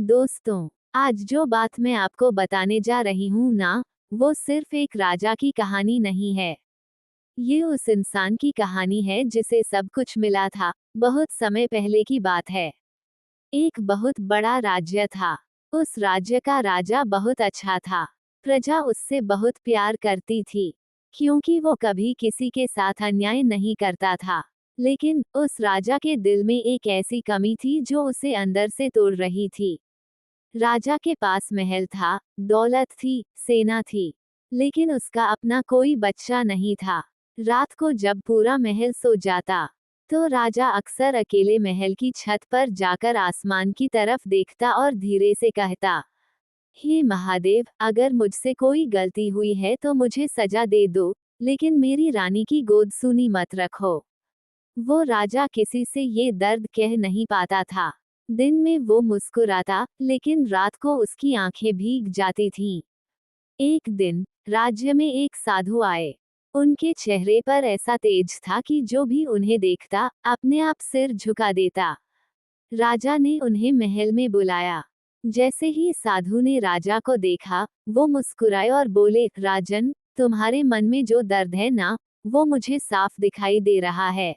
दोस्तों, आज जो बात मैं आपको बताने जा रही हूँ ना, वो सिर्फ एक राजा की कहानी नहीं है। ये उस इंसान की कहानी है जिसे सब कुछ मिला था। बहुत समय पहले की बात है। एक बहुत बड़ा राज्य था। उस राज्य का राजा बहुत अच्छा था। प्रजा उससे बहुत प्यार करती थी, क्योंकि वो कभी किसी के साथ अन्याय नहीं करता था। लेकिन उस राजा के दिल में एक ऐसी कमी थी जो उसे अंदर से तोड़ रही थी। राजा के पास महल था, दौलत थी, सेना थी, लेकिन उसका अपना कोई बच्चा नहीं था। रात को जब पूरा महल सो जाता, तो राजा अक्सर अकेले महल की छत पर जाकर आसमान की तरफ देखता और धीरे से कहता, हे महादेव, अगर मुझसे कोई गलती हुई है तो मुझे सजा दे दो, लेकिन मेरी रानी की गोद सूनी मत रखो। वो राजा किसी से ये दर्द कह नहीं पाता था। दिन में वो मुस्कुराता, लेकिन रात को उसकी आंखें भीग जाती थीं। एक दिन राज्य में एक साधु आए। उनके चेहरे पर ऐसा तेज था कि जो भी उन्हें देखता, अपने आप सिर झुका देता। राजा ने उन्हें महल में बुलाया। जैसे ही साधु ने राजा को देखा, वो मुस्कुराए और बोले, राजन, तुम्हारे मन में जो दर्द है ना, वो मुझे साफ दिखाई दे रहा है।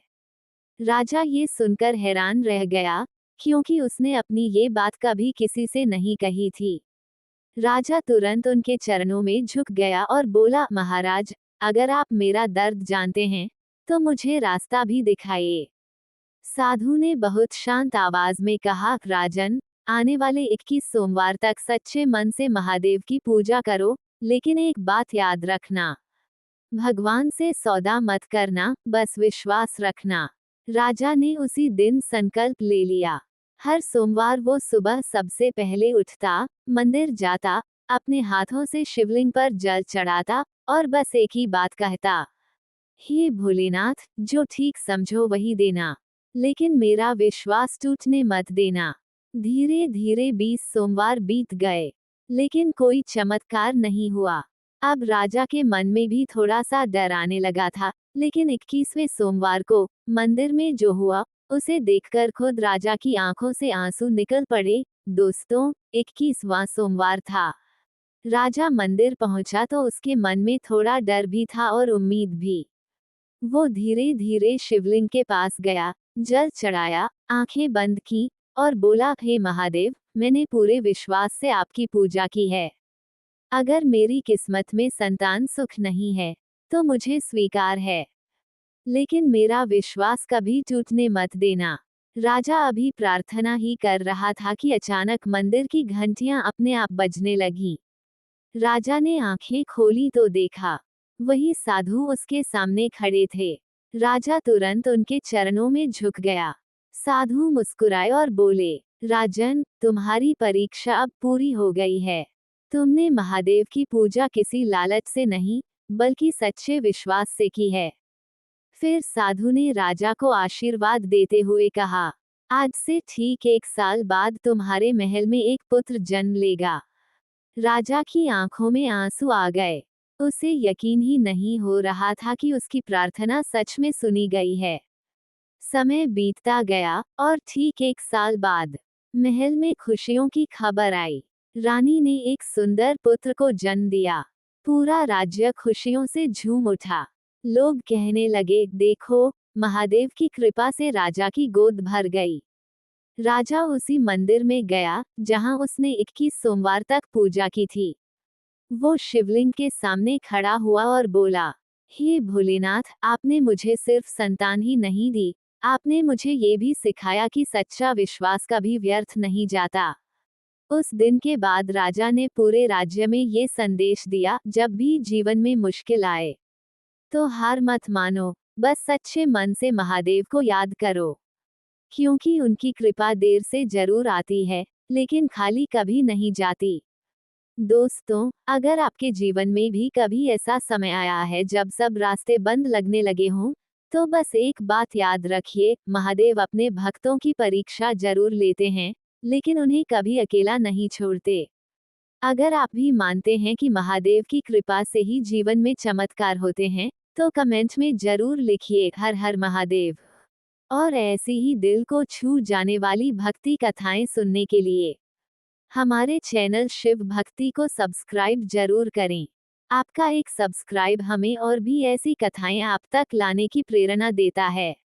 राजा ये सुनकर हैरान रह गया, क्योंकि उसने अपनी ये बात कभी किसी से नहीं कही थी। राजा तुरंत उनके चरणों में झुक गया और बोला, महाराज, अगर आप मेरा दर्द जानते हैं, तो मुझे रास्ता भी दिखाइए। साधु ने बहुत शांत आवाज में कहा, राजन, आने वाले 21 सोमवार तक सच्चे मन से महादेव की पूजा करो, लेकिन एक बात याद रखना, भगवान से सौदा मत करना, बस विश्वास रखना। राजा ने उसी दिन संकल्प ले लिया। हर सोमवार वो सुबह सबसे पहले उठता, मंदिर जाता, अपने हाथों से शिवलिंग पर जल चढ़ाता और बस एक ही बात कहता, हे भोलेनाथ, जो ठीक समझो वही देना, लेकिन मेरा विश्वास टूटने मत देना। धीरे धीरे 20 सोमवार बीत गए, लेकिन कोई चमत्कार नहीं हुआ। अब राजा के मन में भी थोड़ा सा डर आने लगा था, लेकिन 21वें सोमवार को मंदिर में जो हुआ, उसे देखकर खुद राजा की आंखों से आंसू निकल पड़े। दोस्तों, 21वां सोमवार था। राजा मंदिर पहुंचा तो उसके मन में थोड़ा डर भी था और उम्मीद भी। वो धीरे धीरे शिवलिंग के पास गया, जल चढ़ाया, आंखें बंद की और बोला, हे महादेव, मैंने पूरे विश्वास से आपकी पूजा की है। अगर मेरी किस्मत में संतान सुख नहीं है, तो मुझे स्वीकार है, लेकिन मेरा विश्वास कभी टूटने मत देना। राजा अभी प्रार्थना ही कर रहा था कि अचानक मंदिर की घंटियां अपने आप बजने लगीं। राजा ने आंखें खोली तो देखा, वही साधु उसके सामने खड़े थे। राजा तुरंत उनके चरणों में झुक गया। साधु मुस्कुराए और बोले, राजन, तुम्हारी परीक्षा अब पूरी हो गई है। तुमने महादेव की पूजा किसी लालच से नहीं, बल्कि सच्चे विश्वास से की है। फिर साधु ने राजा को आशीर्वाद देते हुए कहा, आज से ठीक 1 साल बाद तुम्हारे महल में एक पुत्र जन्म लेगा। राजा की आंखों में आंसू आ गए। उसे यकीन ही नहीं हो रहा था कि उसकी प्रार्थना सच में सुनी गई है। समय बीतता गया और ठीक 1 साल बाद महल में खुशियों की खबर आई। रानी ने एक सुंदर पुत्र को जन्म दिया। पूरा राज्य खुशियों से झूम उठा। लोग कहने लगे, देखो, महादेव की कृपा से राजा की गोद भर गई। राजा उसी मंदिर में गया, जहां उसने 21 सोमवार तक पूजा की थी। वो शिवलिंग के सामने खड़ा हुआ और बोला, हे भोलेनाथ, आपने मुझे सिर्फ संतान ही नहीं दी, आपने मुझे ये भी सिखाया कि सच्चा विश्वास कभी व्यर्थ नहीं जाता। उस दिन के बाद राजा ने पूरे राज्य में ये संदेश दिया, जब भी जीवन में मुश्किल आए, तो हार मत मानो, बस सच्चे मन से महादेव को याद करो, क्योंकि उनकी कृपा देर से जरूर आती है, लेकिन खाली कभी नहीं जाती। दोस्तों, अगर आपके जीवन में भी कभी ऐसा समय आया है जब सब रास्ते बंद लगने लगे हों, तो बस एक बात याद रखिए, महादेव अपने भक्तों की परीक्षा जरूर लेते हैं, लेकिन उन्हें कभी अकेला नहीं छोड़ते। अगर आप भी मानते हैं कि महादेव की कृपा से ही जीवन में चमत्कार होते हैं, तो कमेंट में जरूर लिखिए, हर हर महादेव। और ऐसी ही दिल को छू जाने वाली भक्ति कथाएं सुनने के लिए हमारे चैनल शिव भक्ति को सब्सक्राइब जरूर करें। आपका एक सब्सक्राइब हमें और भी ऐसी कथाएं आप तक लाने की प्रेरणा देता है।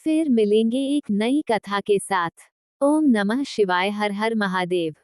फिर मिलेंगे एक नई कथा के साथ। ओम नमः शिवाय। हर हर महादेव।